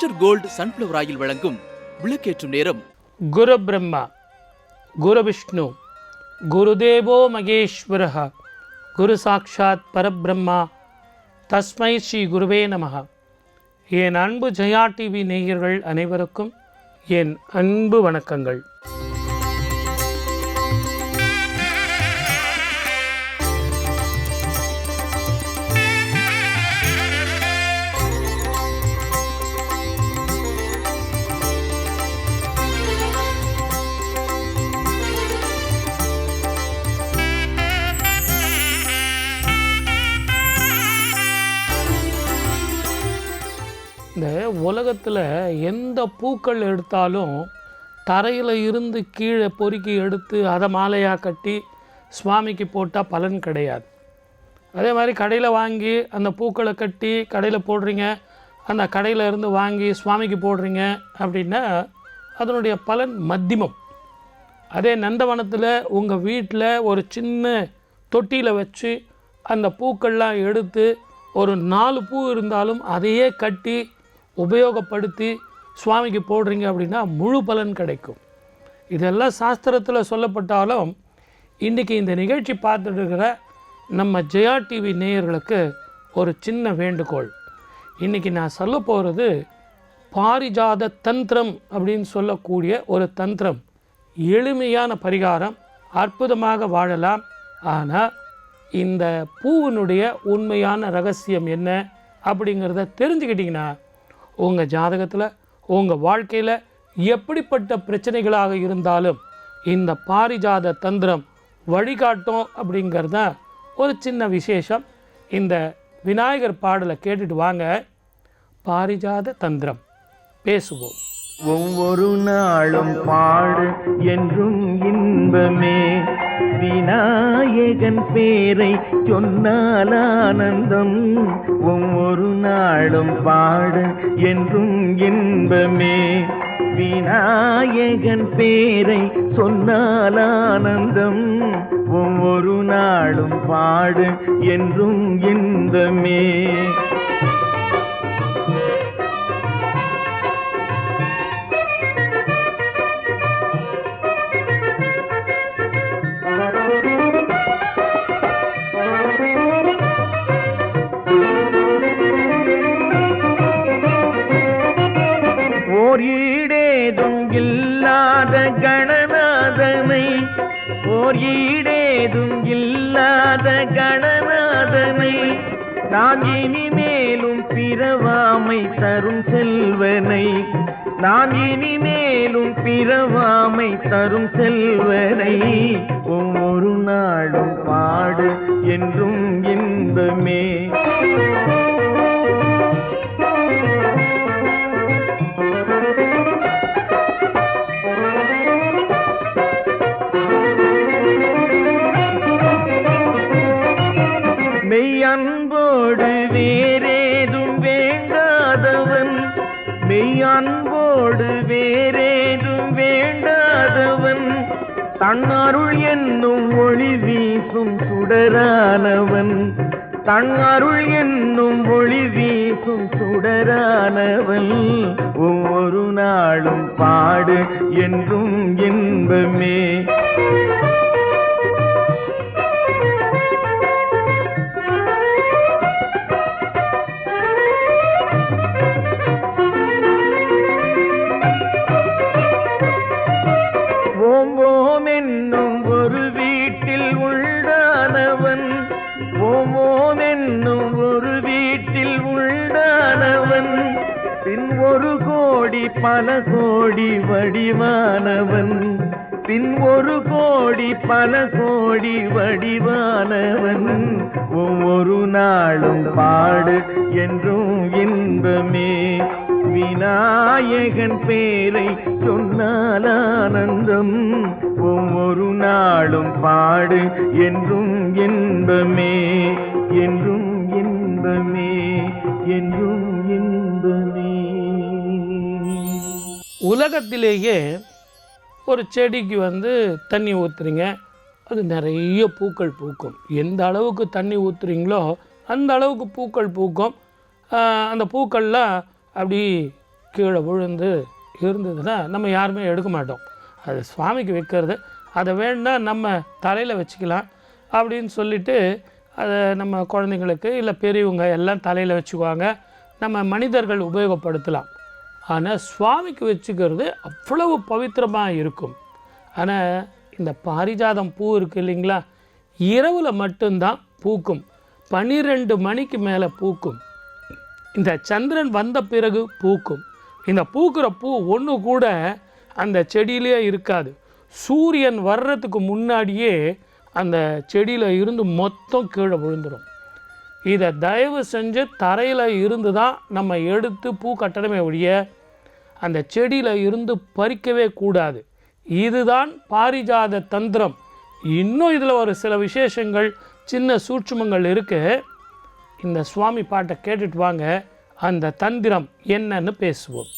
Mister gold sunflower oil வழங்கும் விளக்கேற்றும் நேரம். குரு பிரம்மா குரு விஷ்ணு குருதேவோ மகேஸ்வரஹ குரு சாட்சாத் பரபிரம்மா தஸ்மை ஸ்ரீ குருவே நமஹ. என் அன்பு ஜெயா டிவி நேயர்கள் அனைவருக்கும் என் அன்பு வணக்கங்கள். இந்த உலகத்தில் எந்த பூக்கள் எடுத்தாலும் தரையில் இருந்து கீழே பொறுக்கி எடுத்து அதை மாலையாக கட்டி சுவாமிக்கு போட்டால் பலன் கிடையாது. அதே மாதிரி கடையில் வாங்கி அந்த பூக்களை கட்டி கடையில் போடுறீங்க, அந்த கடையில் இருந்து வாங்கி சுவாமிக்கு போடுறீங்க அப்படின்னா அதனுடைய பலன் மத்தியமம். அதே நந்தவனத்தில் உங்கள் வீட்டில் ஒரு சின்ன தொட்டியில் வச்சு அந்த பூக்கள்லாம் எடுத்து ஒரு 4 பூ இருந்தாலும் அதையே கட்டி உபயோகப்படுத்தி சுவாமிக்கு போடுறீங்க அப்படின்னா முழு பலன் கிடைக்கும். இதெல்லாம் சாஸ்திரத்தில் சொல்லப்பட்டாலும் இன்றைக்கி இந்த நிகழ்ச்சி பார்த்துட்டு இருக்கிற நம்ம ஜெயா டிவி நேயர்களுக்கு ஒரு சின்ன வேண்டுகோள். இன்றைக்கி நான் சொல்ல போகிறது பாரிஜாத தந்திரம் அப்படின்னு சொல்லக்கூடிய ஒரு தந்திரம். எளிமையான பரிகாரம், அற்புதமாக வாழலாம். ஆனால் இந்த பூவினுடைய உண்மையான ரகசியம் என்ன அப்படிங்கிறத தெரிஞ்சுக்கிட்டிங்கன்னா உங்கள் ஜாதகத்தில் உங்கள் வாழ்க்கையில் எப்படிப்பட்ட பிரச்சனைகளாக இருந்தாலும் இந்த பாரிஜாத தந்திரம் வழிகாட்டும் அப்படிங்கிறது தான் ஒரு சின்ன விசேஷம். இந்த விநாயகர் பாடலை கேட்டுட்டு வாங்க. பாரிஜாத தந்திரம் பேசுவோம். ஒவ்வொரு நாளும் பாடு என்றும் இன்பமே, விநாயகன் பேரை சொன்னால் ஆனந்தம். ஒவ்வொரு நாளும் பாடு என்றும் இன்பமே, விநாயகன் பேரை சொன்னால் ஆனந்தம். ஒவ்வொரு நாளும் பாடு என்றும் இன்பமே. ஈடேதும் இல்லாத கணநாதனை, ஓர் ஈடேதும் இல்லாத கணநாதனை, நான் இனிமேலும் பிறவாமை தரும் செல்வனை, நான் இனிமேலும் பிறவாமை தரும் செல்வனை. ஒவ்வொரு நாளும் பாடு என்றும் இன்பமே. மெய்யன்போடு வேறேதும் வேண்டாதவன், மெய்யன்போடு வேறேதும் வேண்டாதவன், தன்னருள் என்னும் ஒளி வீசும் சுடரானவன், தன்னருள் என்னும் ஒளி வீசும் சுடரானவன். ஒவ்வொரு நாளும் பாடு என்றும் இன்பமே. ஓம் என்னும் ஒரு வீட்டில் உள்ளானவன், ஓம் என்னும் ஒரு வீட்டில் உள்ளானவன், பின் ஒரு கோடி பல கோடி வடிவானவன், பின் ஒரு கோடி பல கோடி வடிவானவன். ஒவ்வொரு நாளும் பாடு என்றும் இன்பமே, விநாயகன் பேரை சொன்னால் ஆனந்தம். ஒவ்வொரு நாளும் பாடு என்றும் இன்பமே, என்றும் இன்பமே, என்றும் இன்பமே. உலகத்திலேயே ஒரு செடிக்கு தண்ணி ஊற்றுறீங்க, அது நிறைய பூக்கள் பூக்கும். எந்த அளவுக்கு தண்ணி ஊற்றுறீங்களோ அந்த அளவுக்கு பூக்கள் பூக்கும். அந்த பூக்கள்லாம் அப்படி கீழே விழுந்து இருந்ததுன்னா நம்ம யாருமே எடுக்க மாட்டோம். அது சுவாமிக்கு வைக்கிறது, அதை வேணுன்னா நம்ம தலையில் வச்சுக்கலாம் அப்படின்னு சொல்லிவிட்டு அதை நம்ம குழந்தைங்களுக்கு இல்லை பெரியவங்க எல்லாம் தலையில் வச்சுக்குவாங்க. நம்ம மனிதர்கள் உபயோகப்படுத்தலாம். ஆனால் சுவாமிக்கு வச்சுக்கிறது அவ்வளவு பவித்திரமாக இருக்கும். ஆனால் இந்த பாரிஜாதம் பூ இருக்குது இல்லைங்களா, இரவில் மட்டும்தான் பூக்கும், 12 மணிக்கு மேலே பூக்கும். இந்த சந்திரன் வந்த பிறகு பூக்கும். இந்த பூக்கிற பூ ஒன்று கூட அந்த செடியிலே இருக்காது. சூரியன் வர்றதுக்கு முன்னாடியே அந்த செடியில் இருந்து மொத்தம் கீழே விழுந்துடும். இதை தயவு செஞ்சு தரையில் இருந்து தான் நம்ம எடுத்து பூ கட்டணமே ஒழிய அந்த செடியில் இருந்து பறிக்கவே கூடாது. இதுதான் பாரிஜாத தந்திரம். இன்னும் இதில் ஒரு சில விசேஷங்கள், சின்ன சூட்சுமங்கள் இருக்குது. இந்த சுவாமி பாட்டை கேட்டுட்டு வாங்க, அந்த தந்திரம் என்னன்னு பேசுவோம்.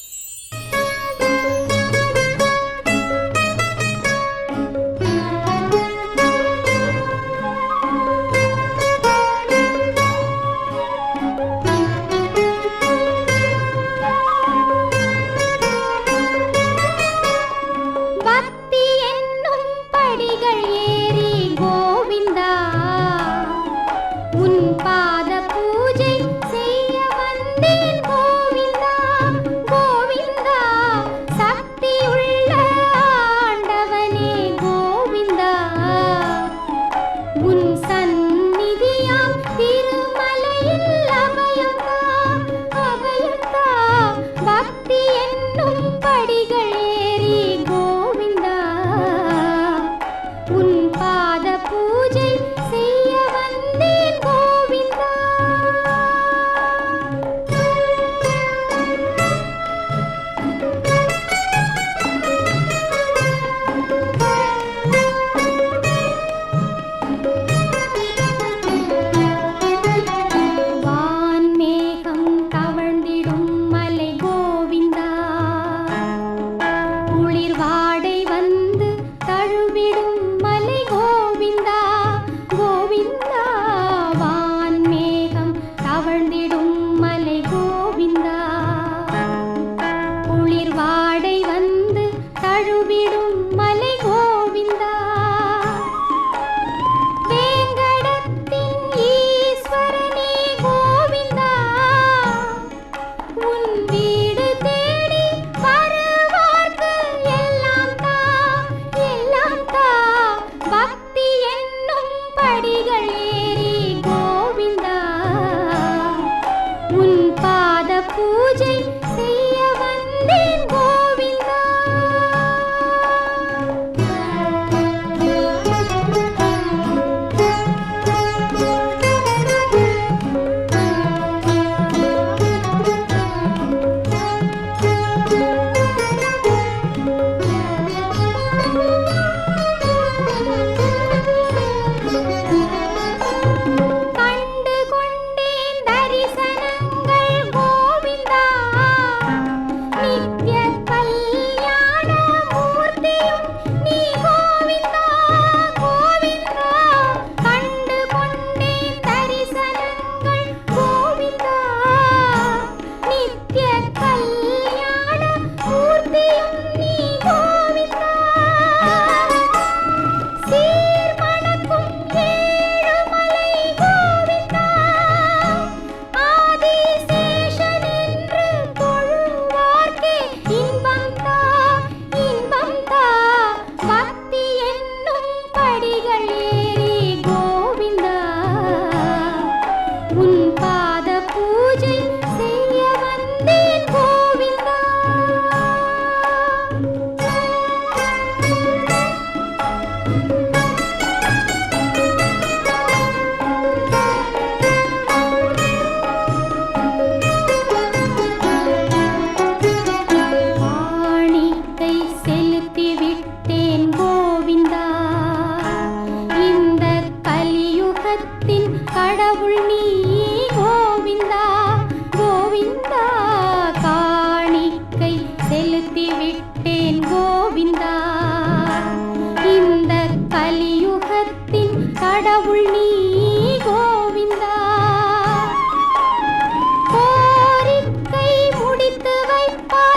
கோரிக்கை முடித்து வைப்பார்.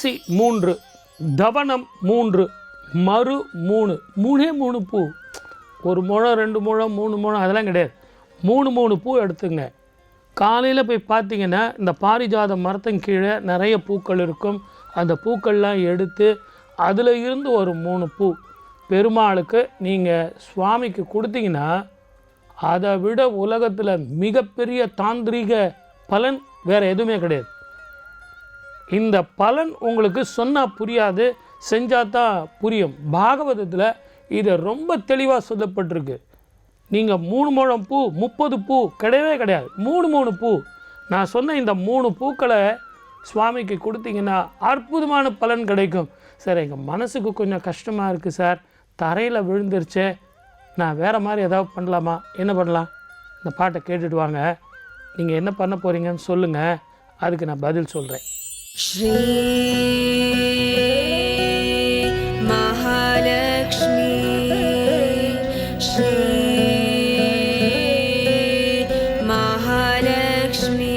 துளசி 3, தவனம் 3, மரு 3, 3 பூ. 1 முழம் 2 முழம் 3 முழம் அதெல்லாம் கிடையாது. 3 பூ எடுத்துங்க. காலையில் போய் பார்த்தீங்கன்னா இந்த பாரிஜாத மரத்தின் கீழே நிறைய பூக்கள் இருக்கும். அந்த பூக்கள்லாம் எடுத்து அதில் இருந்து ஒரு 3 பூ பெருமாளுக்கு நீங்கள் சுவாமிக்கு கொடுத்தீங்கன்னா அதை விட உலகத்தில் மிகப்பெரிய தாந்திரிக பலன் வேறு எதுவுமே கிடையாது. இந்த பலன் உங்களுக்கு சொன்னால் புரியாது, செஞ்சால் தான் புரியும். பாகவதத்தில் இதை ரொம்ப தெளிவாக சொல்லப்பட்டிருக்கு. நீங்கள் 3 முழம் பூ 30 பூ கிடையவே கிடையாது. 3 பூ. நான் சொன்ன இந்த 3 பூக்களை சுவாமிக்கு கொடுத்தீங்கன்னா அற்புதமான பலன் கிடைக்கும். சார் எங்கள் மனசுக்கு கொஞ்சம் கஷ்டமாக இருக்குது சார், தரையில் விழுந்துருச்சே, நான் வேறு மாதிரி ஏதாவது பண்ணலாமா? என்ன பண்ணலாம்? இந்த பாட்டை கேட்டுட்டு வாங்க. நீங்கள் என்ன பண்ண போகிறீங்கன்னு சொல்லுங்கள், அதுக்கு நான் பதில் சொல்கிறேன். ஸ்ரீ மகாலக்ஷ்மி ஸ்ரீ மகாலக்ஷ்மி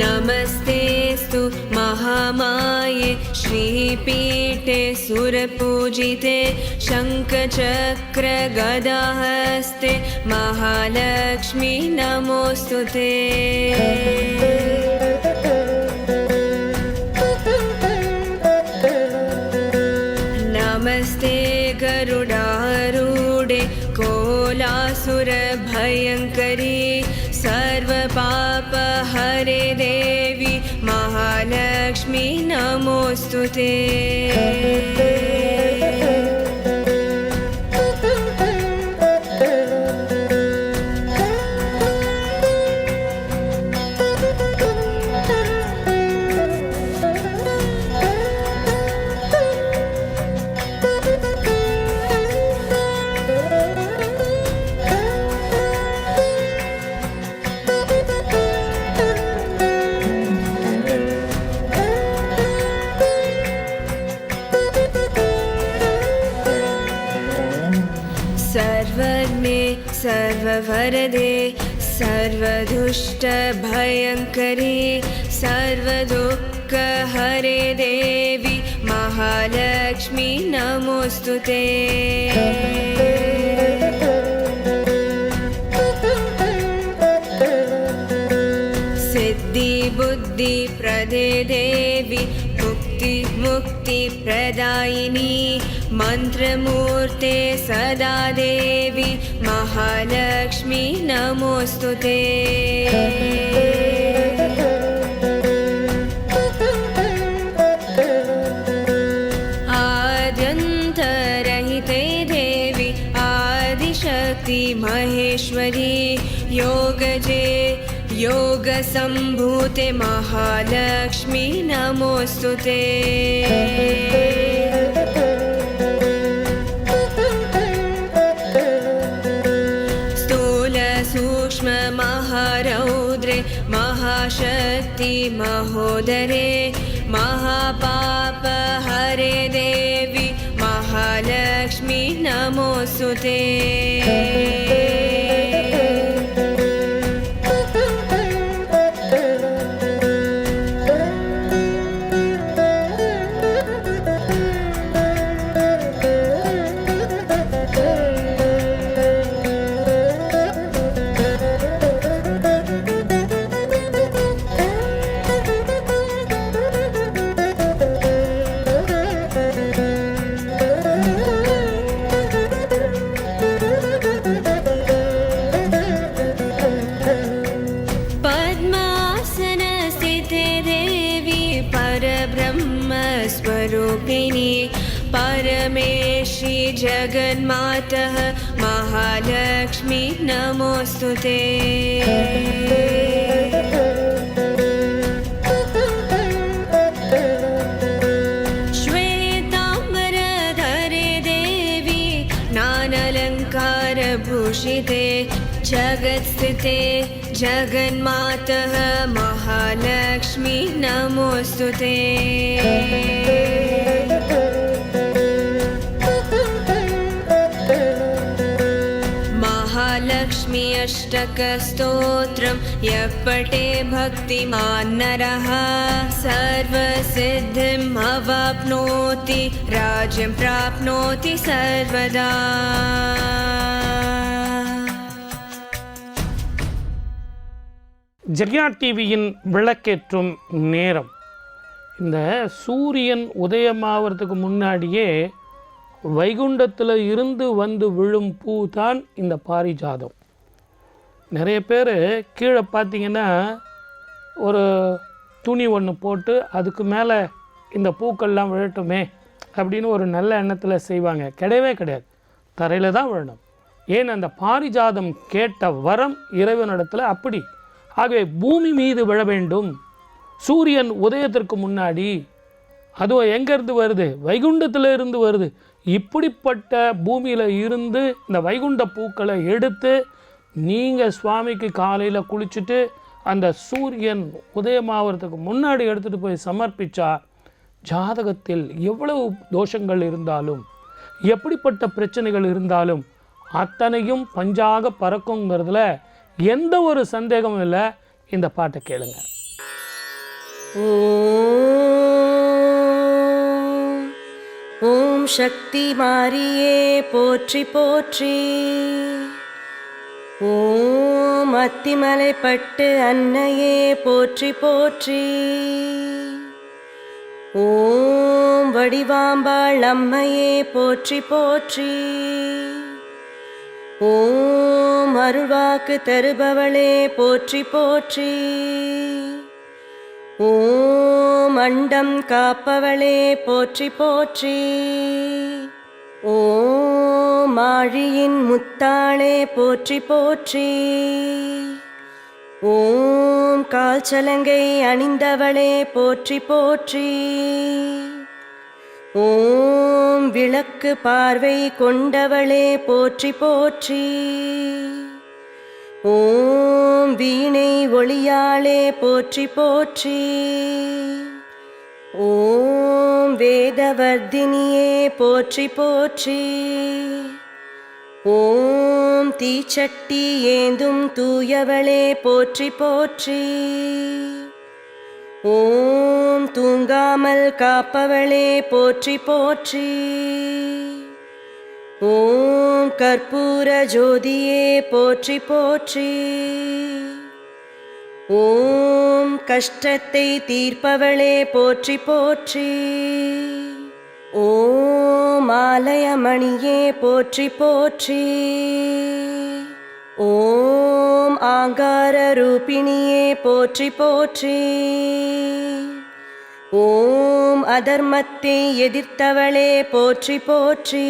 नमस्तेस्तु महामाये श्रीपीठे सुरपूजिते शङ्खचक्रगदाहस्ते महालक्ष्मी नमोऽस्तुते। नमस्ते गरुडारूढे कोलासुरभयङ्करी सर्वपापहरे देवी महालक्ष्मी नमोऽस्तुते। सर्वज्ञे सर्ववरदे सर्वदुष्टभयङ्करी सर्वदुःखहरे देवी महालक्ष्मी नमोऽस्तुते। सिद्धिबुद्धिप्रदे देवी मुक्तिप्रदायिनी मन्त्रमूर्ते सदा देवी महालक्ष्मी नमोऽस्तुते। आद्यन्तरहिते देवी आदिशक्ति महेश्वरी योगजे योगसम्भूते महालक्ष्मी नमोऽस्तुते। स्थूलसूक्ष्म महारौद्रे महाशक्ति महोदरे महापापहरे देवी महालक्ष्मी नमोऽस्तुते। स्वरूपिणी परमेश्वरी जगन्मातः महालक्ष्मी नमोऽस्तुते। श्वेताम्बरधरे देवी नानालङ्कारभूषिते जगत्स्थिते जगन्मातः महालक्ष्मी नमोऽस्तुते। महालक्ष्मी अष्टकस्तोत्रं यः पठे भक्तिमान् नरः सर्वसिद्धिम् अवाप्नोति राज्यं प्राप्नोति सर्वदा। ஜெயா டிவியின் விளக்கேற்றும் நேரம். இந்த சூரியன் உதயமாகிறதுக்கு முன்னாடியே வைகுண்டத்தில் இருந்து வந்து விழும் பூ தான் இந்த பாரிஜாதம். நிறைய பேர் கீழே பார்த்தீங்கன்னா ஒரு துணி ஒன்று போட்டு அதுக்கு மேலே இந்த பூக்கள்லாம் விழட்டுமே அப்படின்னு ஒரு நல்ல எண்ணத்தில் செய்வாங்க. கிடையவே கிடையாது, தரையில் தான் விழணும். ஏன் அந்த பாரிஜாதம் கேட்ட வரம் இறைவனிடத்தில் அப்படி. ஆகவே பூமி மீது விழ வேண்டும். சூரியன் உதயத்திற்கு முன்னாடி, அதுவும் எங்கேருந்து வருது? வைகுண்டத்தில் இருந்து வருது. இப்படிப்பட்ட பூமியில் இருந்து இந்த வைகுண்ட பூக்களை எடுத்து நீங்கள் சுவாமிக்கு காலையில் குளிச்சுட்டு அந்த சூரியன் உதயமாகிறதுக்கு முன்னாடி எடுத்துகிட்டு போய் சமர்ப்பித்தா ஜாதகத்தில் எவ்வளவு தோஷங்கள் இருந்தாலும் எப்படிப்பட்ட பிரச்சனைகள் இருந்தாலும் அத்தனையும் பஞ்சாக பறக்குங்கிறதுல எந்த ஒரு சந்தேகமும் இல்லை. இந்த பாட்டை கேளுங்க. ஓம் சக்தி மாரியே போற்றி போற்றி. ஓம் அத்திமலைப்பட்டு அன்னையே போற்றி போற்றி. ஓம் வடிவாம்பாள் அம்மையே போற்றி போற்றி. ஓம் அருள்வாக்கு தருபவளே போற்றி போற்றி. ஓம் அண்டம் காப்பவளே போற்றி போற்றி. ஓம் ஆழியின் முத்தாளே போற்றி போற்றி. ஓம் கால்சலங்கை அணிந்தவளே போற்றி போற்றி. ஓம் விளக்கு பார்வை கொண்டவளே போற்றி போற்றி. ஓம் வீணை ஒளியாளே போற்றி போற்றி. ஓம் வேதவர்தினியே போற்றி போற்றி. ஓம் தீச்சட்டி ஏந்தும் தூயவளே போற்றி போற்றி. ஓம் தூங்காமல் காப்பவளே போற்றி போற்றி. ஓம் கற்பூர ஜோதியே போற்றி போற்றி. ஓம் கஷ்டத்தை தீர்ப்பவளே போற்றி போற்றி. ஓம் ஆலயமணியே போற்றி போற்றி. ஓம் ஆங்கார ரூபிணியே போற்றி போற்றி. ஓம் அதர்மத்தை எதிர்த்தவளே போற்றி போற்றி.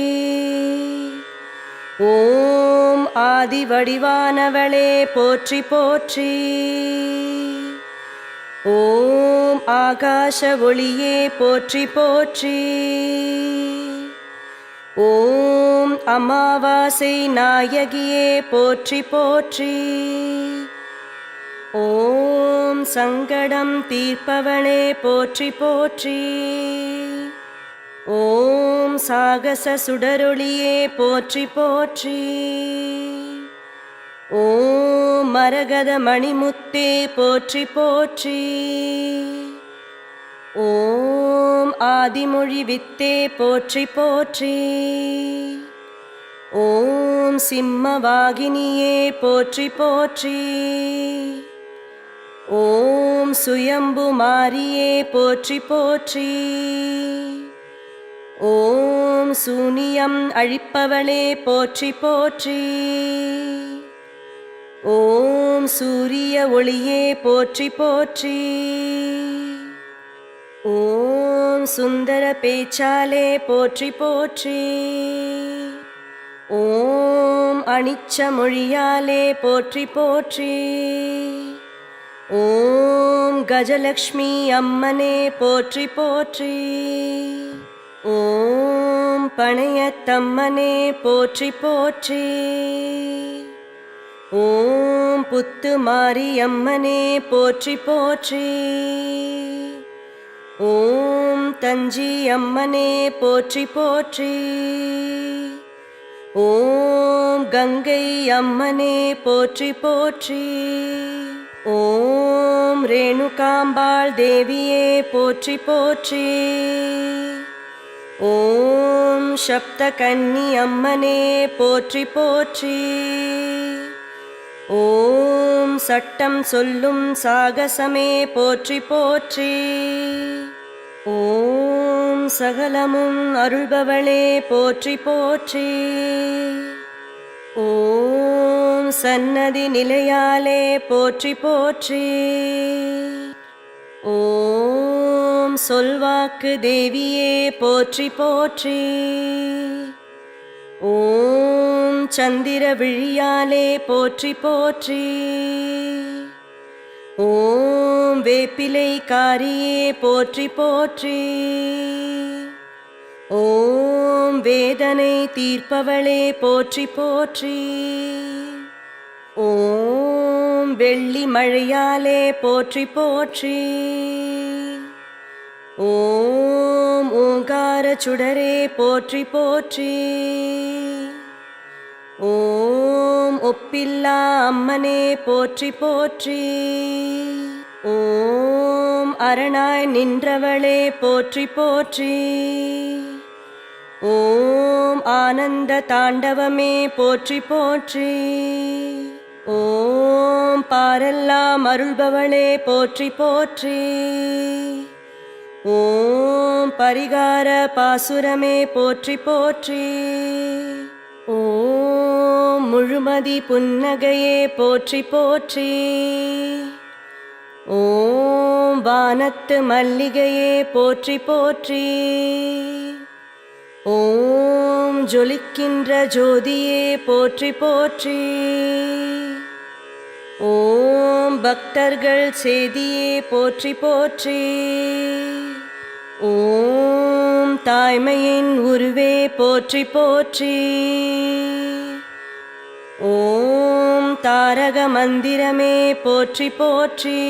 ஓம் ஆதி வடிவானவளே போற்றி போற்றி. ஓம் ஆகாச ஒளியே போற்றி போற்றி. ஓம் அமாவாசை நாயகியே போற்றி போற்றி. ஓம் சங்கடம் தீர்ப்பவளே போற்றி போற்றி. ஓம் சாகச சுடரொளியே போற்றி போற்றி. ஓம் மரகத மணிமுத்தே போற்றி போற்றி. ஓம் ஆதிமொழி வித்தே போற்றி போற்றி. ஓம் சிம்மவாகினியே போற்றி போற்றி. ஓம் சுயம்பு மாரியே போற்றி போற்றி. ஓம் சூனியம் அழிப்பவளே போற்றி போற்றி. ஓம் சூரிய ஒளியே போற்றி போற்றி. ஓம் சுந்தர பேச்சாலே போற்றி போற்றி. ஓம் அனிச்ச மொழியாலே போற்றி போற்றி. ஓம் கஜலக்ஷ்மி அம்மனே போற்றி போற்றி. ஓம் பணையத்தம்மனே போற்றி போற்றி. ஓம் புத்து மாரியம்மனே போற்றி போற்றி. ஓம் தஞ்சி அம்மனே போற்றி போற்றி. ஓம் கங்கை அம்மனே போற்றி போற்றி. ஓம் ரேணுகாம்பாள் தேவியே போற்றி போற்றி. ஓம் சப்த கன்னி அம்மனே போற்றி போற்றி. ஓம் சட்டம் சொல்லும் சாகசமே போற்றி போற்றி. ஓம் சகலமும் அருள்பவளே போற்றி போற்றி. ஓம் சன்னதி நிலையாலே போற்றி போற்றி. ஓம் சொல்வாக்கு தேவியே போற்றி போற்றி. ஓம் சந்திர விழியாலே போற்றி போற்றி. ஓம் வேப்பிலை காரியே போற்றி போற்றி. ஓம் வேதனை தீர்ப்பவளே போற்றி போற்றி. ஓம் வெள்ளி மழையாலே போற்றி போற்றி. ஓம் ஓங்கார சுடரே போற்றி போற்றி. ஓம் ஒப்பில்லா அம்மனே போற்றி போற்றி. ஓம் அரணாய் நின்றவளே போற்றி போற்றி. ஓம் ஆனந்த தாண்டவமே போற்றி போற்றி. ஓம் பாரெல்லாம் அருள்பவளே போற்றி போற்றி. ஓம் பரிகார பாசுரமே போற்றி போற்றி. ஓம் முழுமதி புன்னகையே போற்றி போற்றி. ஓம் வானத்து மல்லிகையே போற்றி போற்றி. ஓம் ஜொலிக்கின்ற ஜோதியே போற்றி போற்றி. ஓம் பக்தர்கள் சேதியே போற்றி போற்றி. ஓம் தாய்மையின் உருவே போற்றி போற்றி. ஓம் தாரக மந்திரமே போற்றி போற்றி.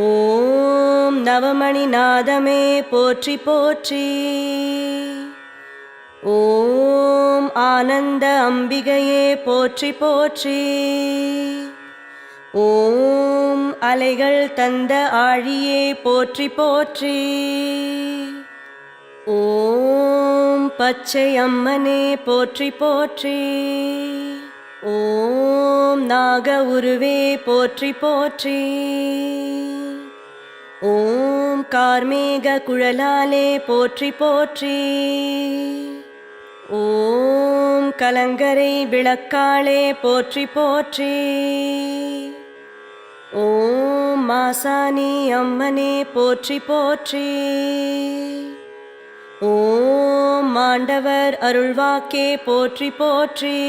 ஓம் நவமணி நாதமே போற்றி போற்றி. ஓம் ஆனந்த அம்பிகையே போற்றி போற்றி. ஓம் அலைகள் தந்த ஆழியே போற்றி போற்றி. ஓம் பச்சை அம்மனே போற்றி போற்றி. ஓம் நாக உருவே போற்றி போற்றி. ஓம் கார்மேக குழலாலே போற்றி போற்றி. ஓம் கலங்கரை விளக்காளே போற்றி போற்றி. ஓம் மாசாணி அம்மனே போற்றி போற்றி. ஓம் மாண்டவர் அருள்வாக்கே போற்றி போற்றி.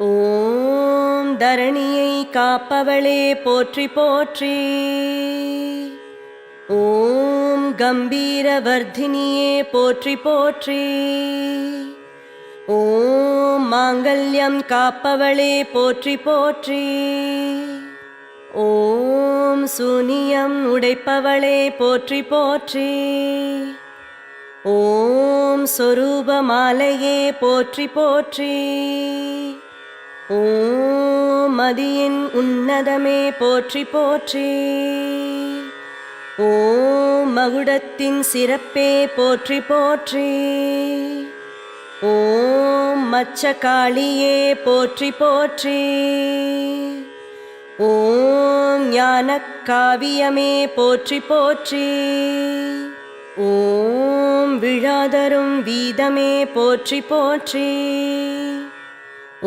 ஓம் தரணியை காப்பவளே போற்றி போற்றி. ஓம் கம்பீரவர்தினியே போற்றி போற்றி. ஓம் மாங்கல்யம் காப்பவளே போற்றி போற்றி. ஓம் சூனியம் உடைப்பவளே போற்றி போற்றி. ஓம் சொரூபமாலையே போற்றி போற்றி. ஓம் மதியின் உன்னதமே போற்றி போற்றி. ஓம் மகுடத்தின் சிறப்பே போற்றி போற்றி. ஓம் மச்சகாளியே போற்றி போற்றி. ஓம் ஞானக் காவியமே போற்றி போற்றி. ஓம் விழாதரும் வீதமே போற்றி போற்றி.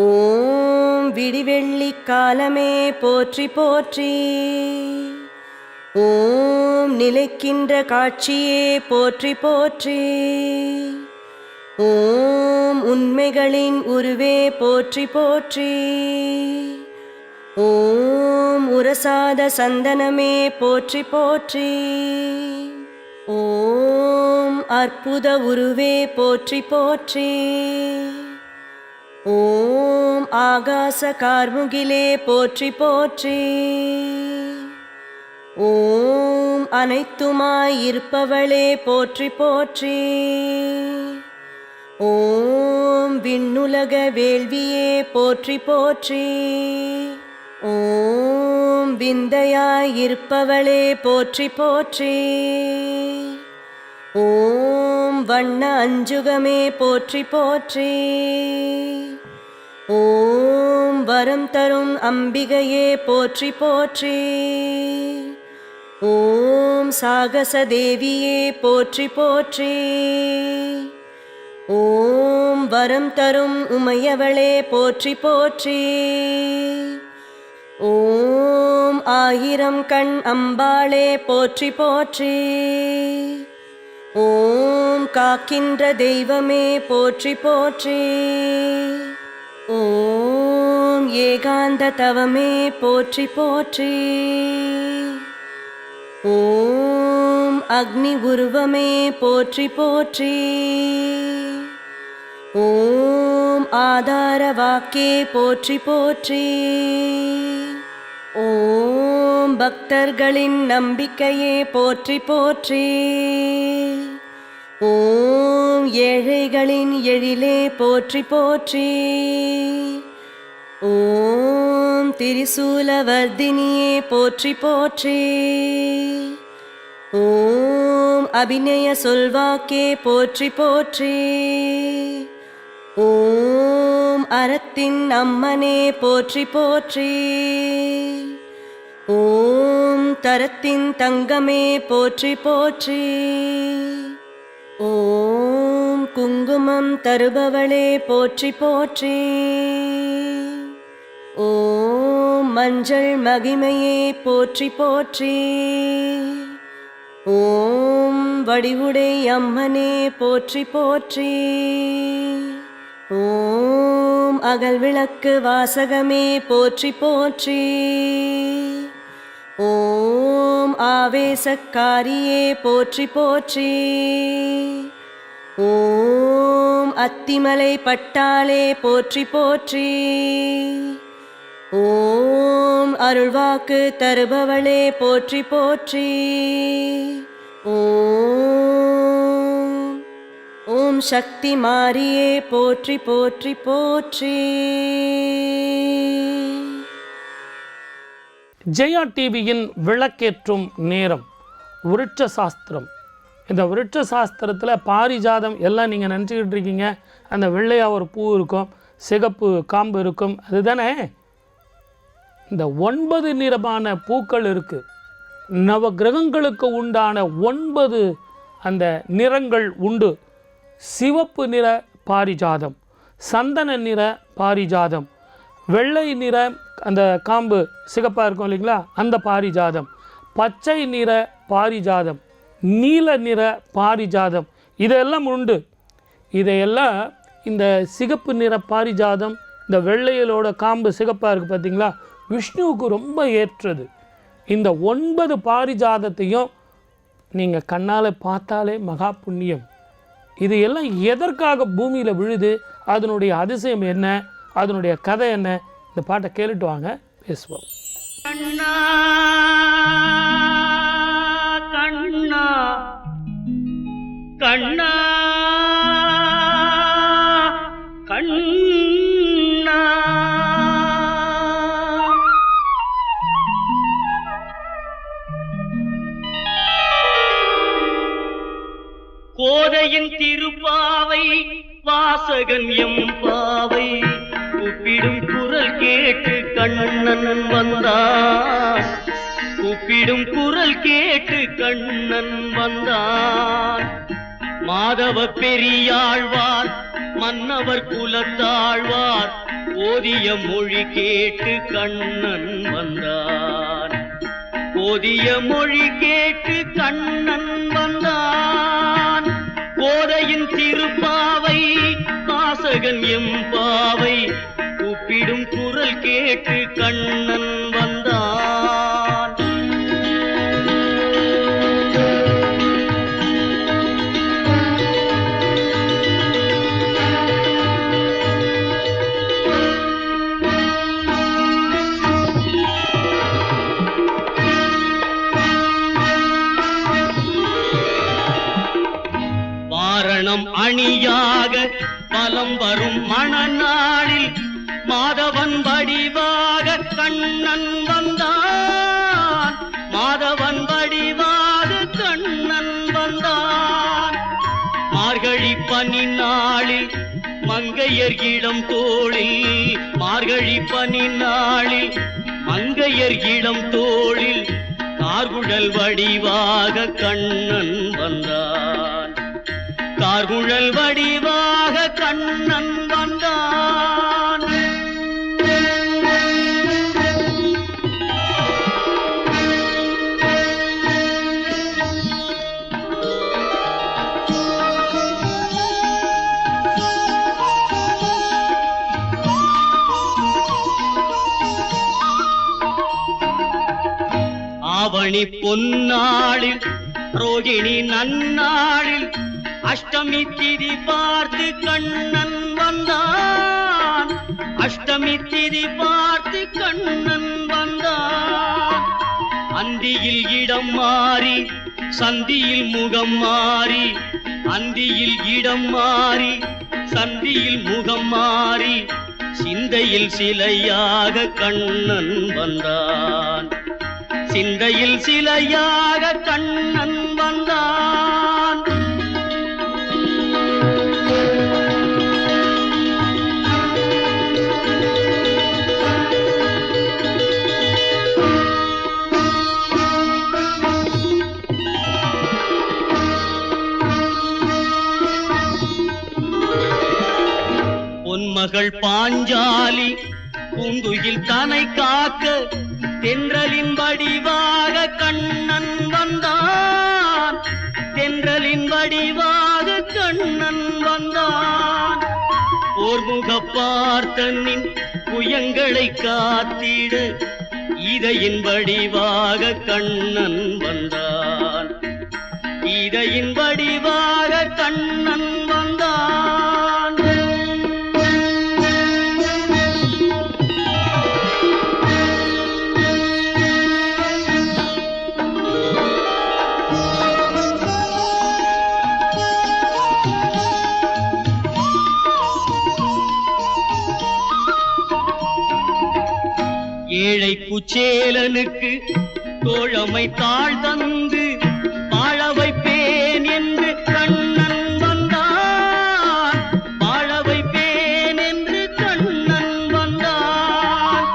ஓம் விடிவெள்ளி காலமே போற்றி போற்றி. ஓம் நிலைக்கின்ற காட்சியே போற்றி போற்றி. ஓம் உண்மைகளின் உருவே போற்றி போற்றி. ஓம் உரசாத சந்தனமே போற்றி போற்றி. ஓம் அற்புத உருவே போற்றி போற்றி. ஓம் ஆகாச கார்முகிலே போற்றி போற்றி. ஓம் அனைத்துமாய் இருப்பவளே போற்றி போற்றி. ஓம் விண்ணுலக வேள்வியே போற்றி போற்றி. ஓம் விந்தையாய் இருப்பவளே போற்றி போற்றி. ஓம் வண்ண அஞ்சுகமே போற்றி போற்றி. ஓம் வரம் தரும் அம்பிகையே போற்றி போற்றி. ஓம் சாகச தேவியே போற்றி போற்றி. ஓம் வரம் தரும் உமையவளே போற்றி போற்றி. ஓம் ஆயிரம் கண் அம்பாளே போற்றி போற்றி. ஓம் காக்கின்ற தெய்வமே போற்றி போற்றி. ஓம் ஏகாந்த தவமே போற்றி போற்றி. ஓம் அக்னி உருவமே போற்றி போற்றி. ஓம் ஆதார வாக்கே போற்றி போற்றி. ஓம் பக்தர்களின் நம்பிக்கையே போற்றி போற்றி. ஓம் ஏழைகளின் எழிலே போற்றி போற்றி. ஓம் திரிசூலவர்தினியே போற்றி போற்றி. ஓம் அபிநய சொல்வாக்கே போற்றி போற்றி. ஓம் அறத்தின் அம்மனே போற்றி போற்றி. ஓம் தரத்தின் தங்கமே போற்றி போற்றி. ஓம் குங்குமம் தருபவளே போற்றி போற்றி. ஓம் மஞ்சள் மகிமையே போற்றி போற்றி. ஓம் வடிவுடை அம்மனே போற்றி போற்றி. ஓம் அகல் விளக்கு வாசகமே போற்றி போற்றி. ஓம் ஆவேசக்காரியே போற்றி போற்றி. ஓம் அத்திமலை பட்டாளே போற்றி போற்றி. ஓம் அருள்வாக்கு தருபவளே போற்றி போற்றி. ஓம் சக்தி மாரியே போற்றி போற்றி போற்றி. ஜெயா டிவியின் விளக்கேற்றும் நேரம் விருட்ச சாஸ்திரம். இந்த விருட்ச சாஸ்திரத்தில் பாரிஜாதம் எல்லாம் நீங்கள் நினச்சிக்கிட்டு இருக்கீங்க. அந்த வெள்ளையாக ஒரு பூ இருக்கும், சிகப்பு காம்பு இருக்கும், அதுதானே? இந்த 9 நிறமான பூக்கள் இருக்குது. நவ கிரகங்களுக்கு உண்டான 9 அந்த நிறங்கள் உண்டு. சிவப்பு நிற பாரிஜாதம், சந்தன நிற பாரிஜாதம், வெள்ளை நிற அந்த காம்பு சிகப்பாக இருக்கும் இல்லைங்களா, அந்த பாரிஜாதம், பச்சை நிற பாரிஜாதம், நீல நிற பாரிஜாதம், இதெல்லாம் உண்டு. இதையெல்லாம் இந்த சிகப்பு நிற பாரிஜாதம், இந்த வெள்ளையிலோட காம்பு சிகப்பாக இருக்குது பார்த்தீங்களா, விஷ்ணுவுக்கு ரொம்ப ஏற்றது. இந்த 9 பாரிஜாதத்தையும் நீங்கள் கண்ணால் பார்த்தாலே மகா புண்ணியம். இது எல்லாம் எதற்காக பூமியில் விழுது, அதனுடைய அதிசயம் என்ன, அதனுடைய கதை என்ன, இந்த பாட்டை கேட்டுட்டு வாங்க பேசுவோம். கண்ணா கண்ணா கண்ணா கண்ணா கோதையின் திருப்பாவை வாசகன் எம்பாவை கூப்பிடும் குரல் கேட்டு கண்ணன் வந்தான். கூப்பிடும் குரல் கேட்டு கண்ணன் வந்தான். மாதவ பெரியாழ்வார் மன்னவர் குலத்தாழ்வார் ஓதிய மொழி கேட்டு கண்ணன் வந்தான். ஓதிய மொழி கேட்டு கண்ணன் வந்தான். கோதையின் திருப்பாவை வாசகன் எம்பாவை கூப்பிடும் குரல் கேட்டு கண்ணன் வந்தான். பெண்ணாக பலம் வரும் மணநாளில் மாதவன் வடிவாக கண்ணன் வந்தான். மாதவன் வடிவாக கண்ணன் வந்தான். மார்கழி பனி நாளில் மங்கையர் இளம் தோளில், மார்கழி பனி நாளில் மங்கையர் இளம் தோளில் கார்குழல் வடிவாக கண்ணன் வந்தான். கார்குழல் வடிவாக கண்ணன் வந்தான். ஆவணி பொன்னாளில் ரோகிணி நன்னாளில் அஷ்டமி திதி பார்த்து கண்ணன் வந்தான். அஷ்டமி திதி பார்த்து கண்ணன் வந்தான். அந்தியில் இடம் மாறி சந்தியில் முகம் மாறி, அந்தியில் இடம் மாறி சந்தியில் முகம் மாறி சிந்தையில் சிலையாக கண்ணன் வந்தான். சிந்தையில் சிலையாக கண்ணன் வந்தான். பொன்மகள் பாஞ்சாலி பூந்துயில் தனை காக்க தென்றலின் வடிவாக கண்ணன் வந்தான். தென்றலின் வடிவாக கண்ணன் வந்தான். ஓர்முக பார்த்தனின் புயங்களை காத்திட இதையின் வடிவாக கண்ணன் வந்தான். இதையின் வடிவாக கண்ணன் வந்தான். ஏழை குச்சேலனுக்கு தோழமை தாழ் தந்து வாழ வைப்பேன் என்று கண்ணன் வந்தான். வாழ வைப்பேன் என்று கண்ணன் வந்தான்.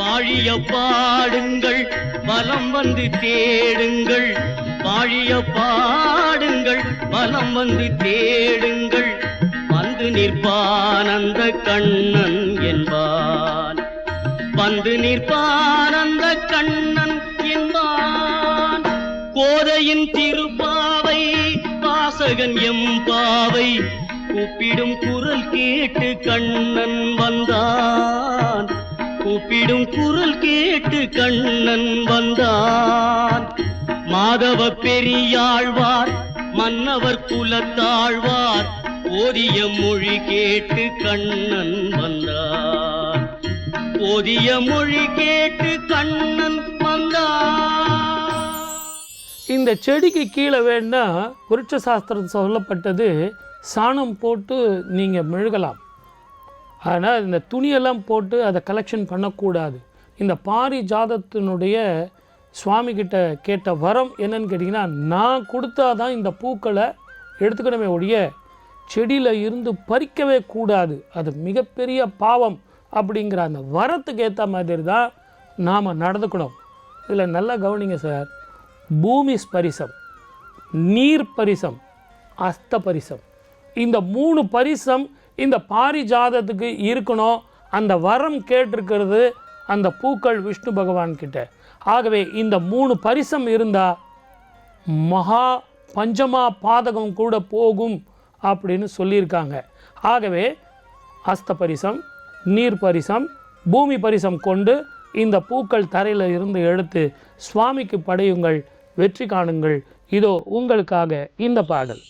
வாழிய பாடுங்கள் வலம் வந்து தேடுங்கள், வாழிய பாடுங்கள் வலம் வந்து தேடுங்கள், வந்து நிற்பான் அந்த கண்ணன் என்பான். வந்து நிற்பான் அந்த கண்ணன் என்பான். கோதையின் திருப்பாவை வாசகன் எம்பாவை கூப்பிடும் குரல் கேட்டு கண்ணன் வந்தான். கூப்பிடும் குரல் கேட்டு கண்ணன் வந்தான். மாதவ பெரியாழ்வார் மன்னவர் குலத்தாழ்வார் ஓதிய மொழி கேட்டு கண்ணன் வந்தான். ஓதிய மொழி கேட்டு கண்ணன் வந்தான். இந்த செடிக்கு கீழே வேணா விருட்ச சாஸ்திரம் சொல்லப்பட்டது சாணம் போட்டு நீங்கள் மெழுகலாம். ஆனால் இந்த துணியெல்லாம் போட்டு அதை கலெக்ஷன் பண்ணக்கூடாது. இந்த பாரிஜாதத்தினுடைய சுவாமி கிட்ட கேட்ட வரம் என்னன்னு கேட்டிங்கன்னா, நான் கொடுத்தா தான் இந்த பூக்களை எடுத்துக்கணுமே ஒழிய செடியில் இருந்து பறிக்கவே கூடாது, அது மிகப்பெரிய பாவம் அப்படிங்கிற அந்த வரத்துக்கு ஏற்ற மாதிரி தான் நாம் நடந்துக்கணும். இதில் நல்லா கவனிங்க சார். பூமி ஸ்பரிசம், நீர் பரிசம், அஸ்த பரிசம், இந்த 3 பரிசம் இந்த பாரிஜாதத்துக்கு இருக்கணும். அந்த வரம் கேட்டிருக்கிறது அந்த பூக்கள் விஷ்ணு பகவான் கிட்ட. ஆகவே இந்த 3 பரிசம் இருந்தால் மகா பஞ்சமா பாதகம் கூட போகும் அப்படின்னு சொல்லியிருக்காங்க. ஆகவே அஸ்த பரிசம், நீர் பரிசம், பூமி பரிசம் கொண்டு இந்த பூக்கள் தரையில் இருந்து எடுத்து சுவாமிக்கு படையுங்கள், வெற்றி காணுங்கள். இதோ உங்களுக்காக இந்த பாடல்.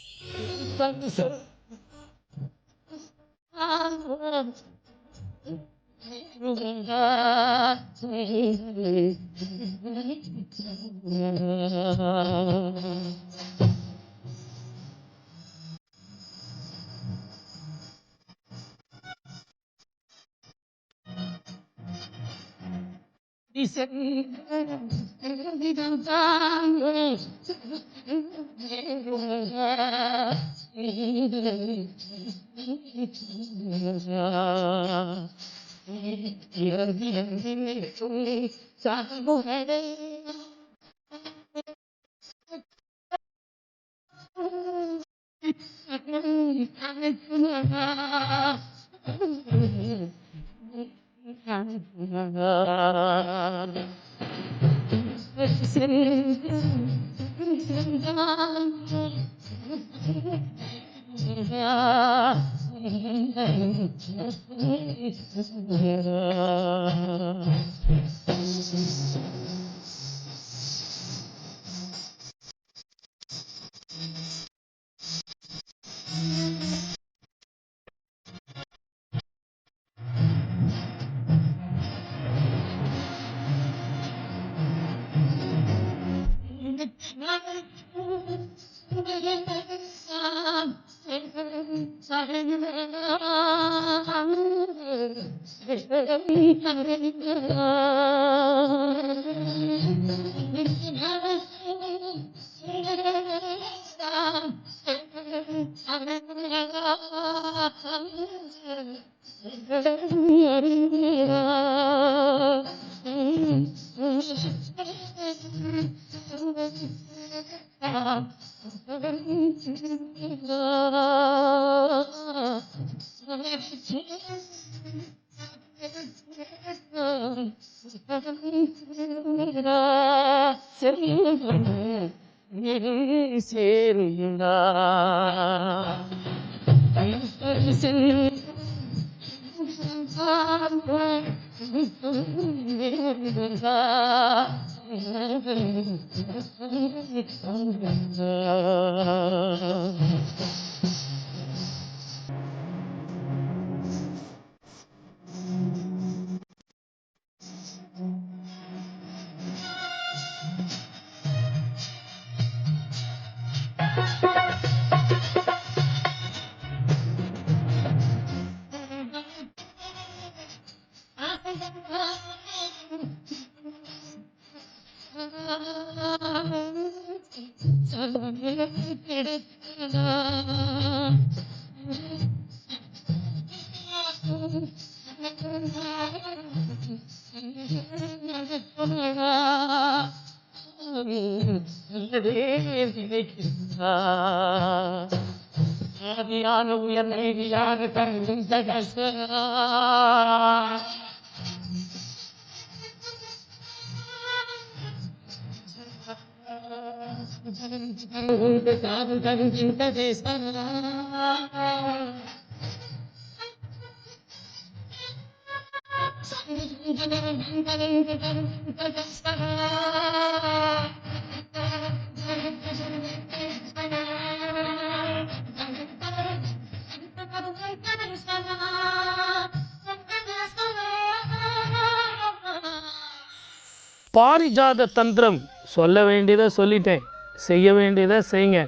பாரிஜாத தந்திரம் சொல்ல வேண்டியதை சொல்லிட்டேன், செய்ய வேண்டியதை செய்யுங்க.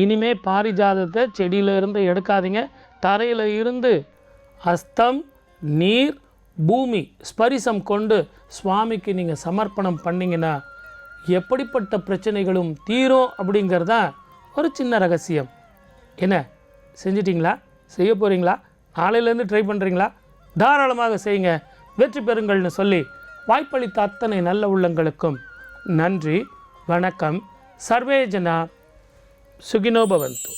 இனிமே பாரிஜாதத்தை செடியிலிருந்து எடுக்காதீங்க. தரையில் இருந்து அஸ்தம், நீர், பூமி ஸ்பரிசம் கொண்டு சுவாமிக்கு நீங்கள் சமர்ப்பணம் பண்ணிங்கன்னா எப்படிப்பட்ட பிரச்சனைகளும் தீரும் அப்படிங்கிறதான் ஒரு சின்ன ரகசியம். என்ன செஞ்சிட்டிங்களா? செய்ய போகிறீங்களா? நாளையிலேருந்து ட்ரை பண்ணுறீங்களா? தாராளமாக செய்யுங்க, வெற்றி பெறுங்கள்னு சொல்லி வாய்ப்பளித்த அத்தனை நல்ல உள்ளங்களுக்கும் நன்றி, வணக்கம். சர்வே ஜனா சுகினோ பவந்து.